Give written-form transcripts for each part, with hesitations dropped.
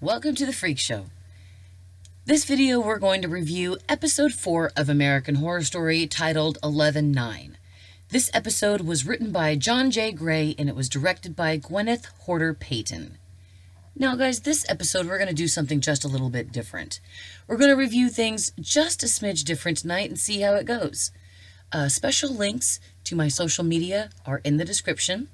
Welcome to the Freak Show. This video we're going to review episode 4 of American Horror Story titled 11/9. This episode was written by John J. Gray and it was directed by Gwyneth Horder Payton. Now guys, this episode we're going to do something just a little bit different. We're going to review things just a smidge different tonight and see how it goes. Special links to my social media are in the description.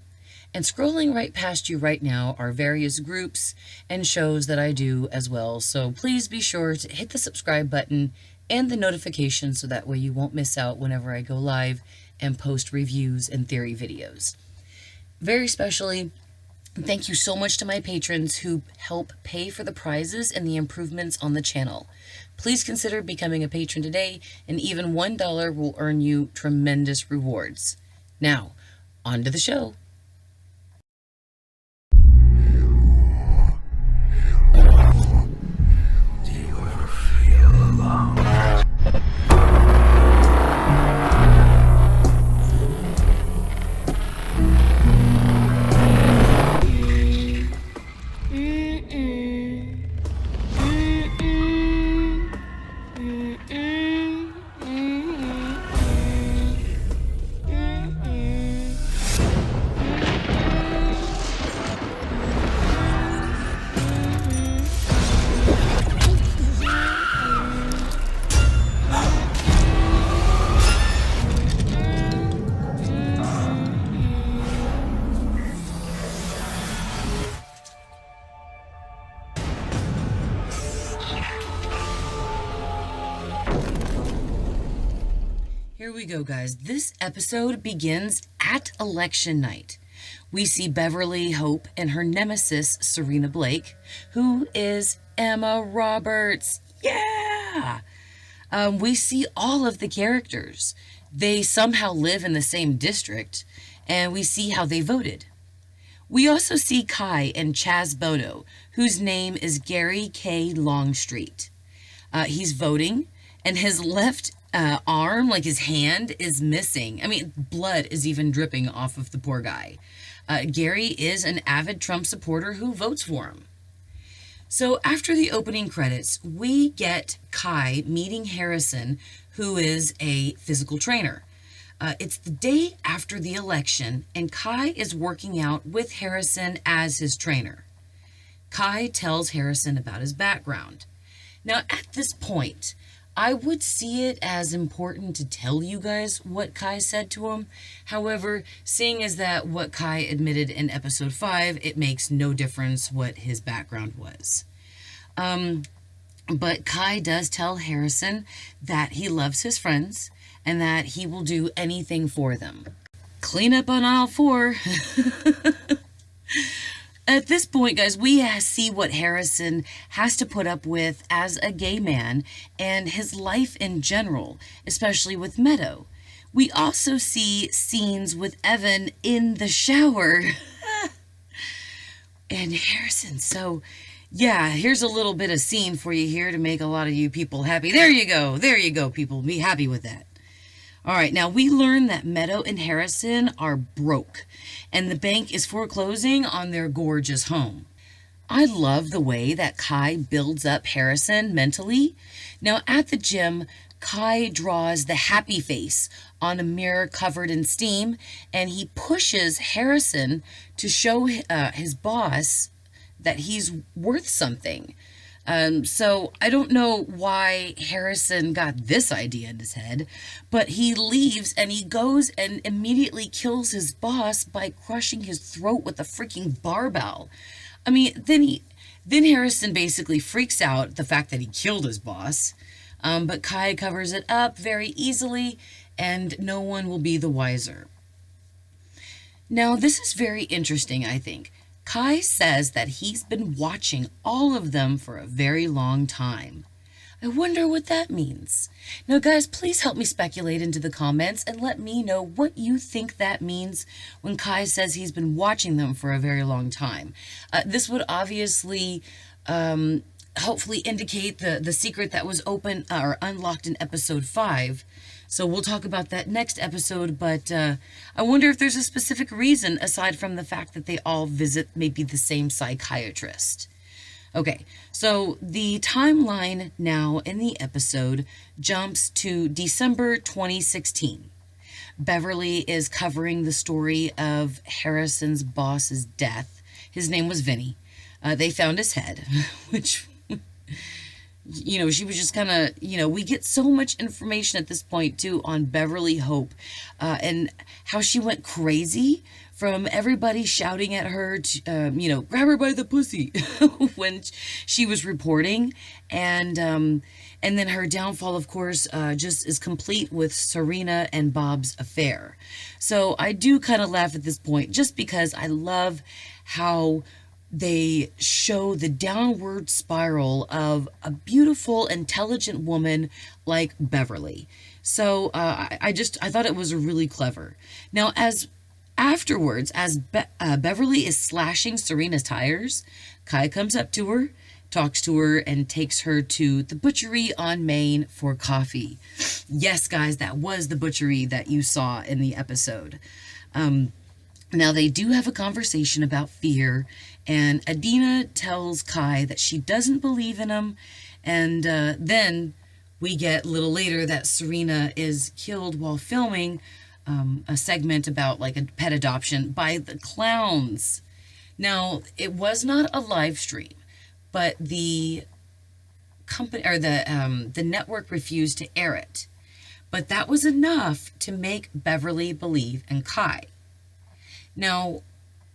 And scrolling right past you right now are various groups and shows that I do as well. So please be sure to hit the subscribe button and the notification so that way you won't miss out whenever I go live and post reviews and theory videos. Very specially, thank you so much to my patrons who help pay for the prizes and the improvements on the channel. Please consider becoming a patron today, and even $1 will earn you tremendous rewards. Now, on to the show. Here we go, guys. This episode begins at election night. We see Beverly, Hope, and her nemesis, Serena Blake, who is Emma Roberts. Yeah! We see all of the characters. They somehow live in the same district, and we see how they voted. We also see Kai and Chaz Bono, whose name is Gary K. Longstreet. He's voting, and his left arm, like his hand, is missing. I mean, blood is even dripping off of the poor guy. Gary is an avid Trump supporter who votes for him. So after the opening credits, we get Kai meeting Harrison, who is a physical trainer. It's the day after the election, and Kai is working out with Harrison as his trainer. Kai tells Harrison about his background. Now, at this point, I would see it as important to tell you guys what Kai said to him. However, seeing as that what Kai admitted in episode 5, it makes no difference what his background was. But Kai does tell Harrison that he loves his friends and that he will do anything for them. Clean up on aisle 4. At this point, guys, we see what Harrison has to put up with as a gay man and his life in general, especially with Meadow. We also see scenes with Evan in the shower. And Harrison, so yeah, here's a little bit of scene for you here to make a lot of you people happy. There you go, people. Be happy with that. All right, now we learn that Meadow and Harrison are broke, and the bank is foreclosing on their gorgeous home. I love the way that Kai builds up Harrison mentally. Now, at the gym, Kai draws the happy face on a mirror covered in steam, and he pushes Harrison to show his boss that he's worth something. So I don't know why Harrison got this idea in his head, but he leaves and he goes and immediately kills his boss by crushing his throat with a freaking barbell. I mean, then Harrison basically freaks out the fact that he killed his boss, but Kai covers it up very easily and no one will be the wiser. Now, this is very interesting, I think. Kai says that he's been watching all of them for a very long time. I wonder what that means. Now, guys, please help me speculate into the comments and let me know what you think that means when Kai says he's been watching them for a very long time. This would obviously hopefully indicate the secret that was open or unlocked in episode 5. So we'll talk about that next episode, but I wonder if there's a specific reason aside from the fact that they all visit maybe the same psychiatrist. Okay, so the timeline now in the episode jumps to December 2016. Beverly is covering the story of Harrison's boss's death. His name was Vinny. They found his head, which, she was just kind of, we get so much information at this point, too, on Beverly Hope and how she went crazy from everybody shouting at her to, grab her by the pussy when she was reporting. And then her downfall, of course, just is complete with Serena and Bob's affair. So I do kind of laugh at this point just because I love how they show the downward spiral of a beautiful, intelligent woman like Beverly. So I thought it was really clever. Now, afterwards, as Beverly is slashing Serena's tires, Kai comes up to her, talks to her, and takes her to the butchery on Main for coffee. Yes, guys, that was the butchery that you saw in the episode. Now, they do have a conversation about fear, and Adina tells Kai that she doesn't believe in him, and then we get a little later that Serena is killed while filming a segment about like a pet adoption by the clowns. Now, it was not a live stream, but the company or the network refused to air it. But that was enough to make Beverly believe in Kai. Now,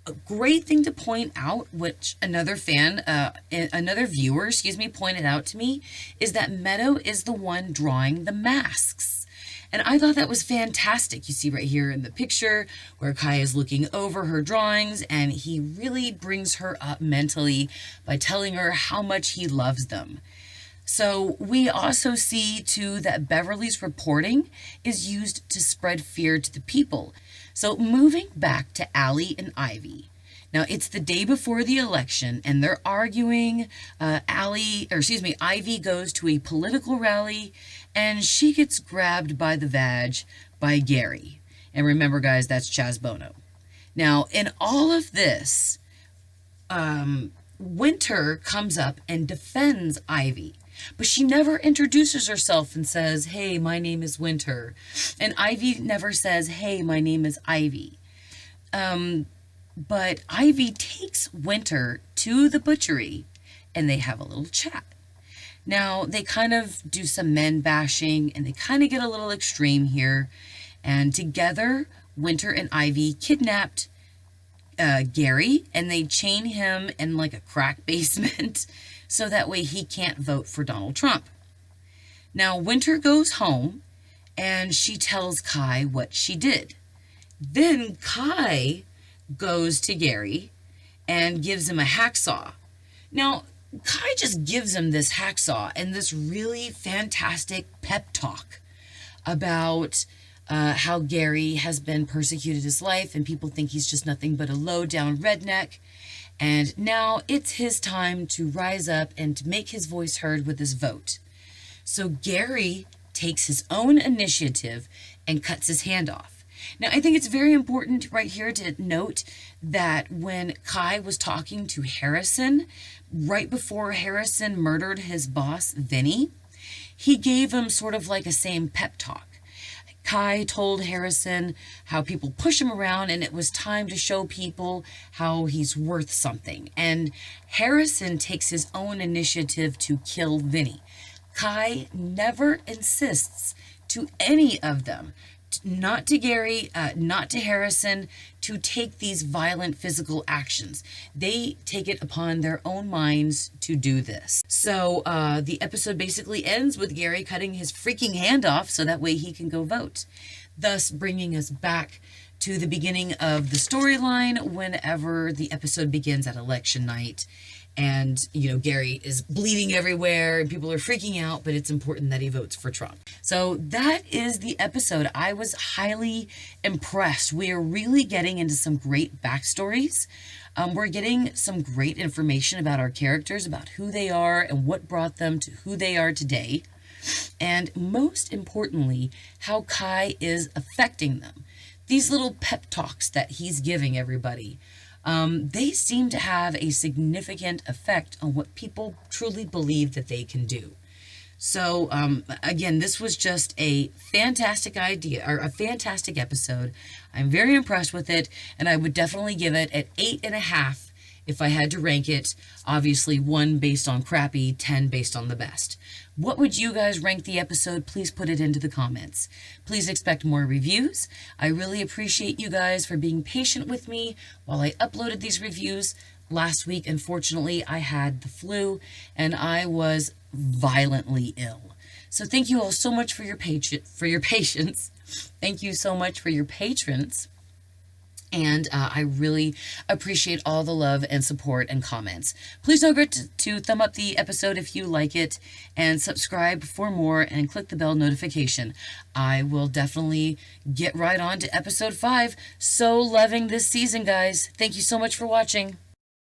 a great thing to point out, which another viewer, pointed out to me, is that Meadow is the one drawing the masks. And I thought that was fantastic. You see right here in the picture where Kai is looking over her drawings, and he really brings her up mentally by telling her how much he loves them. So we also see, too, that Beverly's reporting is used to spread fear to the people. So moving back to Allie and Ivy. Now, it's the day before the election, and they're arguing. Ivy goes to a political rally, and she gets grabbed by the vag by Gary. And remember, guys, that's Chaz Bono. Now, in all of this, Winter comes up and defends Ivy. But she never introduces herself and says, "Hey, my name is Winter." And Ivy never says, "Hey, my name is Ivy." But Ivy takes Winter to the butchery, and they have a little chat. Now, they kind of do some men bashing, and they kind of get a little extreme here. And together, Winter and Ivy kidnapped Gary, and they chain him in like a crack basement so that way he can't vote for Donald Trump. Now, Winter goes home, and she tells Kai what she did. Then Kai goes to Gary and gives him a hacksaw. Now, Kai just gives him this hacksaw and this really fantastic pep talk about how Gary has been persecuted his life and people think he's just nothing but a low-down redneck. And now it's his time to rise up and to make his voice heard with his vote. So Gary takes his own initiative and cuts his hand off. Now, I think it's very important right here to note that when Kai was talking to Harrison, right before Harrison murdered his boss, Vinny, he gave him sort of like a same pep talk. Kai told Harrison how people push him around and it was time to show people how he's worth something. And Harrison takes his own initiative to kill Vinny. Kai never insists to any of them, not to Gary, not to Harrison, to take these violent physical actions. They take it upon their own minds to do this. So the episode basically ends with Gary cutting his freaking hand off so that way he can go vote, thus bringing us back to the beginning of the storyline whenever the episode begins at election night. And, Gary is bleeding everywhere and people are freaking out, but it's important that he votes for Trump. So that is the episode. I was highly impressed. We are really getting into some great backstories. We're getting some great information about our characters, about who they are and what brought them to who they are today. And most importantly, how Kai is affecting them. These little pep talks that he's giving everybody. they seem to have a significant effect on what people truly believe that they can do. So, again, this was just a fantastic idea, or a fantastic episode. I'm very impressed with it, and I would definitely give it an 8.5 if I had to rank it. Obviously, 1 based on crappy, 10 based on the best. What would you guys rank the episode? Please put it into the comments. Please expect more reviews. I really appreciate you guys for being patient with me while I uploaded these reviews. Last week, unfortunately, I had the flu, and I was violently ill. So thank you all so much for your patience. Thank you so much for your patrons. And I really appreciate all the love and support and comments. Please don't forget to thumb up the episode if you like it, and subscribe for more, and click the bell notification. I will definitely get right on to episode 5. So loving this season, guys. Thank you so much for watching.